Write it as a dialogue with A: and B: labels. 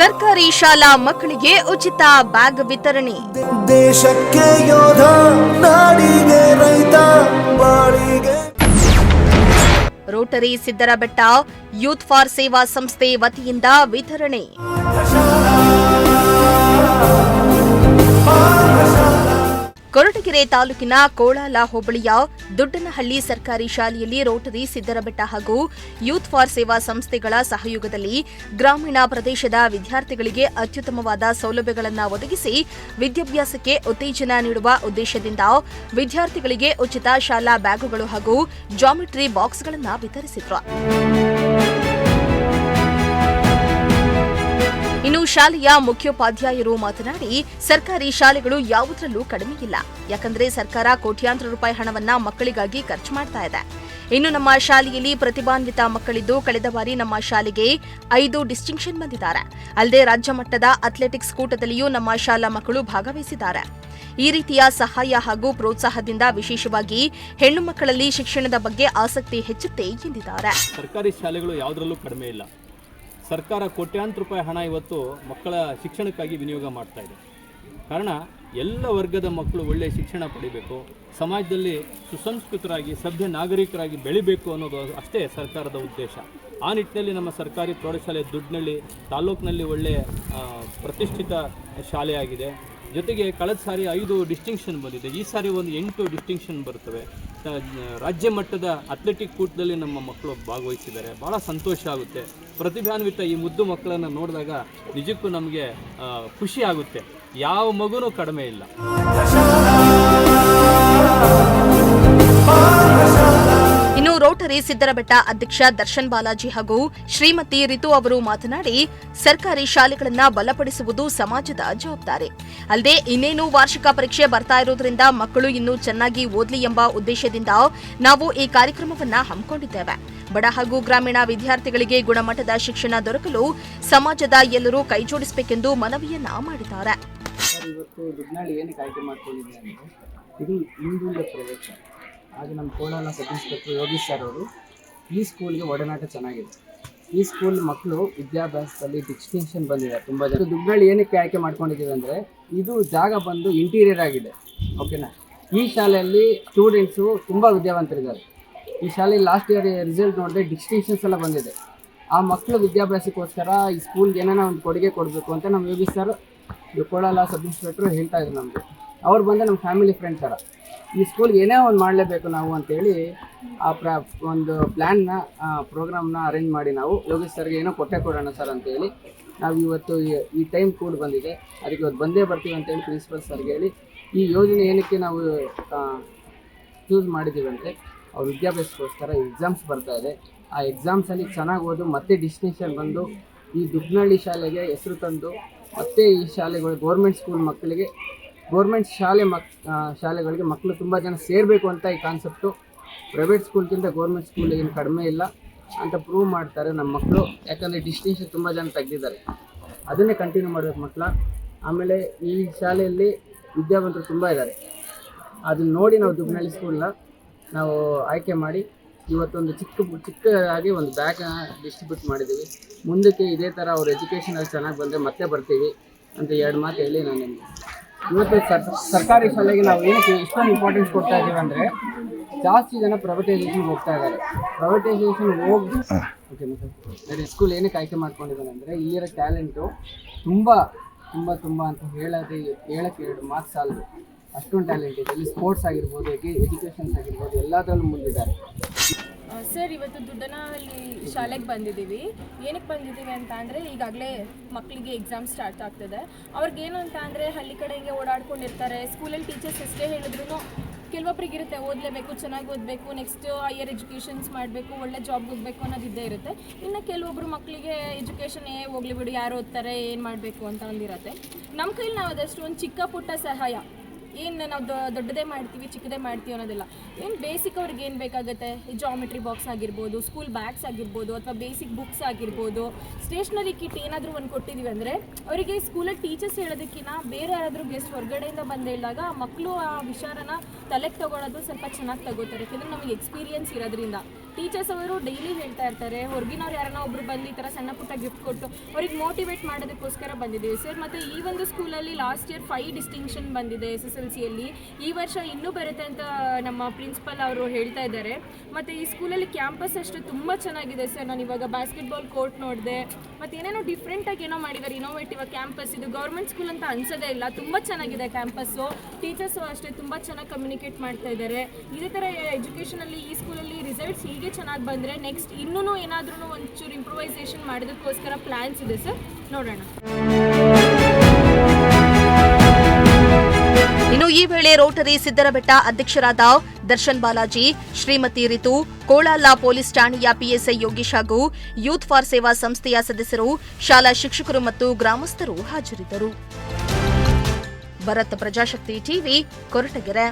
A: ಸರ್ಕಾರಿ ಶಾಲಾ ಮಕ್ಕಳಿಗೆ ಉಚಿತ ಬ್ಯಾಗ್ ವಿತರಣೆ.
B: ದೇಶಕ್ಕೆ ಯೋಧ, ನಾಡಿಗೆ ರೈತ, ಬಾಳಿಗೆ.
A: ರೋಟರಿ ಸಿದ್ದರಬೆಟ್ಟ ಯೂತ್ ಫಾರ್ ಸೇವಾ ಸಂಸ್ಥೆ ವತಿಯಿಂದ ವಿತರಣೆ. ಕೊರಟಗೆರೆ ತಾಲೂಕಿನ ಕೋಳಾಲ ಹೋಬಳಿಯ ದೊಡ್ಡನಹಳ್ಳಿ ಸರ್ಕಾರಿ ಶಾಲೆಯಲ್ಲಿ ರೋಟರಿ ಸಿದ್ದರಬೆಟ್ಟ ಹಾಗೂ ಯೂತ್ ಫಾರ್ ಸೇವಾ ಸಂಸ್ಥೆಗಳ ಸಹಯೋಗದಲ್ಲಿ ಗ್ರಾಮೀಣ ಪ್ರದೇಶದ ವಿದ್ಯಾರ್ಥಿಗಳಿಗೆ ಅತ್ಯುತ್ತಮವಾದ ಸೌಲಭ್ಯಗಳನ್ನು ಒದಗಿಸಿ ವಿದ್ಯಾಭ್ಯಾಸಕ್ಕೆ ಉತ್ತೇಜನ ನೀಡುವ ಉದ್ದೇಶದಿಂದ ವಿದ್ಯಾರ್ಥಿಗಳಿಗೆ ಉಚಿತ ಶಾಲಾ ಬ್ಯಾಗುಗಳು ಹಾಗೂ ಜಾಮಿಟ್ರಿ ಬಾಕ್ಸ್ಗಳನ್ನು ವಿತರಿಸಿದರು. ಇನ್ನು ಶಾಲೆಯ ಮುಖ್ಯೋಪಾಧ್ಯಾಯರು ಮಾತನಾಡಿ, ಸರ್ಕಾರಿ ಶಾಲೆಗಳು ಯಾವುದರಲ್ಲೂ ಕಡಿಮೆಯಿಲ್ಲ. ಯಾಕಂದ್ರೆ ಸರ್ಕಾರ ಕೋಟ್ಯಾಂತರ ರೂಪಾಯಿ ಹಣವನ್ನ ಮಕ್ಕಳಿಗಾಗಿ ಖರ್ಚು ಮಾಡ್ತಾ ಇದೆ. ಇನ್ನು ನಮ್ಮ ಶಾಲೆಯಲ್ಲಿ ಪ್ರತಿಭಾನ್ವಿತ ಮಕ್ಕಳಿದ್ದು ಕಳೆದ ಬಾರಿ ನಮ್ಮ ಶಾಲೆಗೆ 5 ಡಿಸ್ಟಿಂಕ್ಷನ್ ಬಂದಿದ್ದಾರೆ. ಅಲ್ಲದೆ ರಾಜ್ಯ ಮಟ್ಟದ ಅಥ್ಲೆಟಿಕ್ಸ್ ಕೂಟದಲ್ಲಿಯೂ ನಮ್ಮ ಶಾಲಾ ಮಕ್ಕಳು ಭಾಗವಹಿಸಿದ್ದಾರೆ. ಈ ರೀತಿಯ ಸಹಾಯ ಹಾಗೂ ಪ್ರೋತ್ಸಾಹದಿಂದ ವಿಶೇಷವಾಗಿ ಹೆಣ್ಣು ಮಕ್ಕಳಲ್ಲಿ ಶಿಕ್ಷಣದ ಬಗ್ಗೆ ಆಸಕ್ತಿ ಹೆಚ್ಚುತ್ತೆ ಎಂದಿದ್ದಾರೆ.
C: ಸರ್ಕಾರಿ ಶಾಲೆಗಳು ಯಾವುದರಲ್ಲೂ ಕಡಿಮೆ ಇಲ್ಲ. ಸರ್ಕಾರ ಕೋಟ್ಯಾಂತರ ರೂಪಾಯಿ ಹಣ ಇವತ್ತು ಮಕ್ಕಳ ಶಿಕ್ಷಣಕ್ಕಾಗಿ ವಿನಿಯೋಗ ಮಾಡ್ತಾ ಇದೆ. ಕಾರಣ ಎಲ್ಲ ವರ್ಗದ ಮಕ್ಕಳು ಒಳ್ಳೆಯ ಶಿಕ್ಷಣ ಪಡಿಬೇಕು, ಸಮಾಜದಲ್ಲಿ ಸುಸಂಸ್ಕೃತರಾಗಿ ಸಭ್ಯ ನಾಗರಿಕರಾಗಿ ಬೆಳಿಬೇಕು ಅನ್ನೋದು ಅಷ್ಟೇ ಸರ್ಕಾರದ ಉದ್ದೇಶ. ಆ ನಿಟ್ಟಿನಲ್ಲಿ ನಮ್ಮ ಸರ್ಕಾರಿ ಪ್ರೌಢಶಾಲೆ ದುಡ್ನಳ್ಳಿ ತಾಲೂಕಿನಲ್ಲಿ ಒಳ್ಳೆಯ ಪ್ರತಿಷ್ಠಿತ ಶಾಲೆಯಾಗಿದೆ. ಜೊತೆಗೆ ಕಳೆದ ಸಾರಿ 5 ಡಿಸ್ಟಿಂಕ್ಷನ್ ಬಂದಿದೆ. ಈ ಸಾರಿ ಒಂದು 8 ಡಿಸ್ಟಿಂಕ್ಷನ್ ಬರ್ತವೆ. ರಾಜ್ಯ ಮಟ್ಟದ ಅಥ್ಲೆಟಿಕ್ ಕೂಟದಲ್ಲಿ ನಮ್ಮ ಮಕ್ಕಳು ಭಾಗವಹಿಸಿದ್ದಾರೆ. ಭಾಳ ಸಂತೋಷ ಆಗುತ್ತೆ. ಪ್ರತಿಭಾನ್ವಿತ ಈ ಮುದ್ದು ಮಕ್ಕಳನ್ನು ನೋಡಿದಾಗ ನಿಜಕ್ಕೂ ನಮಗೆ ಖುಷಿ ಆಗುತ್ತೆ. ಯಾವ ಮಗುನೂ ಕಡಿಮೆ ಇಲ್ಲ.
A: ಇನ್ನು ರೋಟರಿ ಸಿದ್ದರಬೆಟ್ಟ ಅಧ್ಯಕ್ಷ ದರ್ಶನ್ ಬಾಲಾಜಿ ಹಾಗೂ ಶ್ರೀಮತಿ ರಿತು ಅವರು ಮಾತನಾಡಿ, ಸರ್ಕಾರಿ ಶಾಲೆಗಳನ್ನ ಬಲಪಡಿಸುವುದು ಸಮಾಜದ ಜವಾಬ್ದಾರಿ. ಅಲ್ಲದೆ ಇನ್ನೇನು ವಾರ್ಷಿಕ ಪರೀಕ್ಷೆ ಬರ್ತಾ ಇರೋದ್ರಿಂದ ಮಕ್ಕಳು ಇನ್ನೂ ಚೆನ್ನಾಗಿ ಓದಲಿ ಎಂಬ ಉದ್ದೇಶದಿಂದ ನಾವು ಈ ಕಾರ್ಯಕ್ರಮವನ್ನ ಹಮ್ಮಿಕೊಂಡಿದ್ದೇವೆ. ಬಡ ಹಾಗೂ ಗ್ರಾಮೀಣ ವಿದ್ಯಾರ್ಥಿಗಳಿಗೆ ಗುಣಮಟ್ಟದ ಶಿಕ್ಷಣ ದೊರಕಲು ಸಮಾಜದ ಎಲ್ಲರೂ ಕೈಜೋಡಿಸಬೇಕೆಂದು ಮನವಿಯನ್ನ ಮಾಡಿದ್ದಾರೆ.
D: ಇವತ್ತು ದುಡ್ನಾಳಿ ಏನಕ್ಕೆ ಆಯ್ಕೆ ಮಾಡ್ಕೊಂಡಿದ್ದೆ ಅಂದರೆ, ಇದು ಹಿಂದುಳಿದ ಪ್ರದೇಶ. ಹಾಗೆ ನಮ್ಮ Kolar sub inspector Yogish sir ಅವರು ಈ ಸ್ಕೂಲ್ಗೆ ಒಡನಾಟ ಚೆನ್ನಾಗಿದೆ. ಈ ಸ್ಕೂಲ್ ಮಕ್ಕಳು ವಿದ್ಯಾಭ್ಯಾಸದಲ್ಲಿ ಡಿಸ್ಟಿಂಕ್ಷನ್ ಬಂದಿದೆ ತುಂಬ ಜನ. ದುಡ್ನಾಳಿ ಏನಕ್ಕೆ ಆಯ್ಕೆ ಮಾಡ್ಕೊಂಡಿದ್ದೀವಿ ಅಂದರೆ, ಇದು ಜಾಗ ಬಂದು ಇಂಟೀರಿಯರ್ ಆಗಿದೆ. ಓಕೆನಾ. ಈ ಶಾಲೆಯಲ್ಲಿ ಸ್ಟೂಡೆಂಟ್ಸು ತುಂಬ ವಿದ್ಯಾವಂತರಿದ್ದಾರೆ. ಈ ಶಾಲೆಯಲ್ಲಿ ಲಾಸ್ಟ್ ಇಯರ್ ರಿಸಲ್ಟ್ ನೋಡಿದ್ರೆ ಡಿಸ್ಟಿಂಕ್ಷನ್ಸ್ ಎಲ್ಲ ಬಂದಿದೆ. ಆ ಮಕ್ಕಳು ವಿದ್ಯಾಭ್ಯಾಸಕ್ಕೋಸ್ಕರ ಈ ಸ್ಕೂಲ್ಗೆ ಏನಾರ ಒಂದು ಕೊಡುಗೆ ಕೊಡಬೇಕು ಅಂತ ನಮ್ಮ Yogish sir Kolar sub inspector ಹೇಳ್ತಾ ಇದ್ರು ನಮಗೆ. ಅವ್ರು ಬಂದು ನಮ್ಮ ಫ್ಯಾಮಿಲಿ ಫ್ರೆಂಡ್ ಥರ. ಈ ಸ್ಕೂಲ್ಗೆ ಏನೇ ಒಂದು ಮಾಡಲೇಬೇಕು ನಾವು ಅಂತೇಳಿ ಒಂದು ಪ್ರೋಗ್ರಾಮ್ನ ಅರೇಂಜ್ ಮಾಡಿ ನಾವು ಯೋಗೇಶ್ ಸರ್ಗೆ ಏನೋ ಕೊಡೋಣ ಸರ್ ಅಂತೇಳಿ ನಾವು ಇವತ್ತು ಈ ಟೈಮ್ ಕೂಡ ಬಂದಿದೆ. ಅದಕ್ಕೆ ಇವತ್ತು ಬಂದೇ ಬರ್ತೀವಿ ಅಂತೇಳಿ ಪ್ರಿನ್ಸಿಪಲ್ ಸರ್ಗೆ ಹೇಳಿ ಈ ಯೋಜನೆ ಏನಕ್ಕೆ ನಾವು ಚೂಸ್ ಮಾಡಿದ್ದೀವಿ ಅಂದರೆ, ಅವ್ರ ವಿದ್ಯಾಭ್ಯಾಸಕ್ಕೋಸ್ಕರ ಎಕ್ಸಾಮ್ಸ್ ಬರ್ತಾ ಇದೆ. ಆ ಎಕ್ಸಾಮ್ಸಲ್ಲಿ ಚೆನ್ನಾಗಿ ಓದು ಮತ್ತೆ ಡಿಸ್ಟಿಂಕ್ಷನ್ ಬಂದು ಈ ದುಗ್ನಳ್ಳಿ ಶಾಲೆಗೆ ಹೆಸರು ತಂದು ಮತ್ತೆ ಈ ಶಾಲೆಗಳು ಗೌರ್ಮೆಂಟ್ ಸ್ಕೂಲ್ ಮಕ್ಕಳಿಗೆ, ಗೌರ್ಮೆಂಟ್ ಶಾಲೆಗಳಿಗೆ ಮಕ್ಕಳು ತುಂಬ ಜನ ಸೇರಬೇಕು ಅಂತ ಈ ಕಾನ್ಸೆಪ್ಟು. ಪ್ರೈವೇಟ್ ಸ್ಕೂಲ್ಗಿಂತ ಗೌರ್ಮೆಂಟ್ ಸ್ಕೂಲ್ ಏನು ಕಡಿಮೆ ಇಲ್ಲ ಅಂತ ಪ್ರೂವ್ ಮಾಡ್ತಾರೆ ನಮ್ಮ ಮಕ್ಕಳು. ಯಾಕಂದರೆ ಡಿಸ್ಟಿಂಕ್ಷನ್ ತುಂಬ ಜನ ತೆಗೆದಿದ್ದಾರೆ. ಅದನ್ನೇ ಕಂಟಿನ್ಯೂ ಮಾಡಬೇಕು ಮಕ್ಕಳ. ಆಮೇಲೆ ಈ ಶಾಲೆಯಲ್ಲಿ ವಿದ್ಯಾವಂತರು ತುಂಬ ಇದ್ದಾರೆ. ಅದನ್ನ ನೋಡಿ ನಾವು ದುಗ್ನಳ್ಳಿ ಸ್ಕೂಲ್ನ ನಾವು ಆಯ್ಕೆ ಮಾಡಿ ಇವತ್ತೊಂದು ಚಿಕ್ಕದಾಗಿ ಒಂದು ಬ್ಯಾಗ್ನ ಡಿಸ್ಟ್ರಿಬ್ಯೂಟ್ ಮಾಡಿದ್ದೀವಿ. ಮುಂದಕ್ಕೆ ಇದೇ ಥರ ಅವ್ರ ಎಜುಕೇಷನಲ್ಲಿ ಚೆನ್ನಾಗಿ ಬಂದರೆ ಮತ್ತೆ ಬರ್ತೀವಿ ಅಂತ 2 ಮಾತು ಹೇಳಿ ನಾನು ಇವತ್ತು ಸರ್ಕಾರಿ ಶಾಲೆಗೆ ನಾವು ಏನಕ್ಕೆ ಇಷ್ಟೊಂದು ಇಂಪಾರ್ಟೆನ್ಸ್ ಕೊಡ್ತಾ ಇದ್ದೀವಿ ಅಂದರೆ, ಜಾಸ್ತಿ ಜನ ಪ್ರೈವೇಟೈಸೇಷನ್ಗೆ ಹೋಗ್ತಾ ಇದ್ದಾರೆ. ಪ್ರೈವೇಟೈಸೇಷನ್ ಹೋಗಿ ಓಕೆ ಸ್ಕೂಲ್ ಏನಕ್ಕೆ ಆಯ್ಕೆ ಮಾಡ್ಕೊಂಡಿದ್ದಾನೆ ಅಂದರೆ, ಇಲ್ಲಿರೋ ಟ್ಯಾಲೆಂಟು ತುಂಬ ಅಂತ ಹೇಳಕ್ಕೆ 2 ಮಾರ್ಕ್ಸ್ ಸಾಲದು. ಅಷ್ಟೊಂದು ಟ್ಯಾಲೆಂಟ್ ಇದೆ. ಇಲ್ಲಿ ಸ್ಪೋರ್ಟ್ಸ್ ಆಗಿರ್ಬೋದು, ಎಜುಕೇಷನ್ಸ್ ಆಗಿರ್ಬೋದು, ಎಲ್ಲದರಲ್ಲೂ ಮುಂದಿದ್ದಾರೆ.
E: ಸರ್, ಇವತ್ತು ದುಡ್ಡನಹಳ್ಳಿ ಶಾಲೆಗೆ ಬಂದಿದ್ದೀವಿ. ಏನಕ್ಕೆ ಬಂದಿದ್ದೀವಿ ಅಂತ ಅಂದರೆ, ಈಗಾಗಲೇ ಮಕ್ಕಳಿಗೆ ಎಕ್ಸಾಮ್ ಸ್ಟಾರ್ಟ್ ಆಗ್ತದೆ. ಅವ್ರಿಗೇನು ಅಂತ ಅಂದರೆ, ಹಳ್ಳಿ ಕಡೆ ಹಿಂಗೆ ಓಡಾಡ್ಕೊಂಡಿರ್ತಾರೆ. ಸ್ಕೂಲಲ್ಲಿ ಟೀಚರ್ಸ್ ಎಷ್ಟೇ ಹೇಳಿದ್ರು ಕೆಲವೊಬ್ರಿಗಿರುತ್ತೆ ಓದಲೇಬೇಕು, ಚೆನ್ನಾಗಿ ಓದಬೇಕು, ನೆಕ್ಸ್ಟ್ ಹೈಯರ್ ಎಜುಕೇಷನ್ಸ್ ಮಾಡಬೇಕು, ಒಳ್ಳೆ ಜಾಬ್ಗೆ ಹೋಗಬೇಕು ಅನ್ನೋದು ಇದ್ದೇ ಇರುತ್ತೆ. ಇನ್ನು ಕೆಲವೊಬ್ರು ಮಕ್ಕಳಿಗೆ ಎಜುಕೇಷನ್ ಹೋಗಲಿ ಬಿಡು, ಯಾರು ಓದ್ತಾರೆ, ಏನು ಮಾಡಬೇಕು ಅಂತ ಒಂದಿರುತ್ತೆ. ನಮ್ಮ ಕೈಲಿ ನಾವು ಅದಷ್ಟು ಒಂದು ಚಿಕ್ಕ ಪುಟ್ಟ ಸಹಾಯ, ಏನು ನಾವು ದೊಡ್ಡದೇ ಮಾಡ್ತೀವಿ ಚಿಕ್ಕದೇ ಮಾಡ್ತೀವಿ ಅನ್ನೋದಿಲ್ಲ. ಏನು ಬೇಸಿಕ್ ಅವ್ರಿಗೆ ಏನು ಬೇಕಾಗುತ್ತೆ, ಜಾಮಿಟ್ರಿ ಬಾಕ್ಸ್ ಆಗಿರ್ಬೋದು, ಸ್ಕೂಲ್ ಬ್ಯಾಗ್ಸ್ ಆಗಿರ್ಬೋದು, ಅಥವಾ ಬೇಸಿಕ್ ಬುಕ್ಸ್ ಆಗಿರ್ಬೋದು, ಸ್ಟೇಷ್ನರಿ ಕಿಟ್ ಏನಾದರೂ ಒಂದು ಕೊಟ್ಟಿದ್ದೀವಿ ಅಂದರೆ, ಅವರಿಗೆ ಸ್ಕೂಲಲ್ಲಿ ಟೀಚರ್ಸ್ ಹೇಳೋದಕ್ಕಿಂತ ಬೇರೆ ಯಾರಾದರೂ ಗೆಸ್ಟ್ ಹೊರಗಡೆಯಿಂದ ಬಂದು ಹೇಳಿದಾಗ ಮಕ್ಕಳು ಆ ವಿಚಾರನ ತಲೆಗೆ ತಗೊಳ್ಳೋದು ಸ್ವಲ್ಪ ಚೆನ್ನಾಗಿ ತಗೋತಾರೆ. ಯಾಕೆಂದರೆ ನಮಗೆ ಎಕ್ಸ್ಪೀರಿಯನ್ಸ್ ಇರೋದ್ರಿಂದ ಟೀಚರ್ಸ್ ಅವರು ಡೈಲಿ ಹೇಳ್ತಾ ಇರ್ತಾರೆ, ಹೊರಗಿನವ್ರು ಯಾರನ್ನ ಒಬ್ರು ಬಂದು ಈ ಥರ ಸಣ್ಣ ಪುಟ್ಟ ಗಿಫ್ಟ್ ಕೊಟ್ಟು ಅವ್ರಿಗೆ ಮೋಟಿವೇಟ್ ಮಾಡೋದಕ್ಕೋಸ್ಕರ ಬಂದಿದ್ದೀವಿ ಸರ್. ಮತ್ತು ಈ ಒಂದು ಸ್ಕೂಲಲ್ಲಿ ಲಾಸ್ಟ್ ಇಯರ್ 5 ಡಿಸ್ಟಿಂಕ್ಷನ್ ಬಂದಿದೆ SSLCಯಲ್ಲಿ. ಈ ವರ್ಷ ಇನ್ನೂ ಬರುತ್ತೆ ಅಂತ ನಮ್ಮ ಪ್ರಿನ್ಸಿಪಲ್ ಅವರು ಹೇಳ್ತಾ ಇದ್ದಾರೆ. ಮತ್ತು ಈ ಸ್ಕೂಲಲ್ಲಿ ಕ್ಯಾಂಪಸ್ ಅಷ್ಟು ತುಂಬ ಚೆನ್ನಾಗಿದೆ ಸರ್. ನಾನು ಇವಾಗ ಬಾಸ್ಕೆಟ್ಬಾಲ್ ಕೋರ್ಟ್ ನೋಡಿದೆ, ಮತ್ತು ಏನೇನೋ ಡಿಫ್ರೆಂಟಾಗಿ ಏನೋ ಮಾಡಿದ್ದಾರೆ, ಇನೋವೇಟಿವ್ ಕ್ಯಾಂಪಸ್. ಇದು ಗೌರ್ಮೆಂಟ್ ಸ್ಕೂಲ್ ಅಂತ ಅನ್ಸೋದೇ ಇಲ್ಲ, ತುಂಬ ಚೆನ್ನಾಗಿದೆ ಕ್ಯಾಂಪಸ್ಸು. ಟೀಚರ್ಸು ಅಷ್ಟೇ ತುಂಬ ಚೆನ್ನಾಗಿ ಕಮ್ಯುನಿಕೇಟ್ ಮಾಡ್ತಾ ಇದ್ದಾರೆ. ಇದೇ ಥರ ಎಜುಕೇಷನಲ್ಲಿ ಈ ಸ್ಕೂಲಲ್ಲಿ ರಿಸಲ್ಟ್ಸ್ ಹೀಗೆ ಚೆನ್ನಾಗಿ ಬಂದರೆ ನೆಕ್ಸ್ಟ್ ಇನ್ನೂ ಏನಾದ್ರೂ ಒಂಚೂರು ಇಂಪ್ರೂವೈಸೇಷನ್ ಮಾಡೋದಕ್ಕೋಸ್ಕರ ಪ್ಲ್ಯಾನ್ಸ್ ಇದೆ ಸರ್, ನೋಡೋಣ.
A: ಇನ್ನು ಈ ವೇಳೆ ರೋಟರಿ ಸಿದ್ದರಬೆಟ್ಟ ಅಧ್ಯಕ್ಷರಾದ ದರ್ಶನ್ ಬಾಲಾಜಿ, ಶ್ರೀಮತಿ ರಿತು, ಕೋಳಾಲ ಪೊಲೀಸ್ ಠಾಣೆಯ PSI ಯೋಗೀಶ್ ಹಾಗೂ ಯೂತ್ ಫಾರ್ ಸೇವಾ ಸಂಸ್ಥೆಯ ಸದಸ್ಯರು, ಶಾಲಾ ಶಿಕ್ಷಕರು ಮತ್ತು ಗ್ರಾಮಸ್ಥರು ಹಾಜರಿದ್ದರು. ಭರತ್, ಪ್ರಜಾಶಕ್ತಿ ಟಿವಿ, ಕೊರಟಗೆರೆ.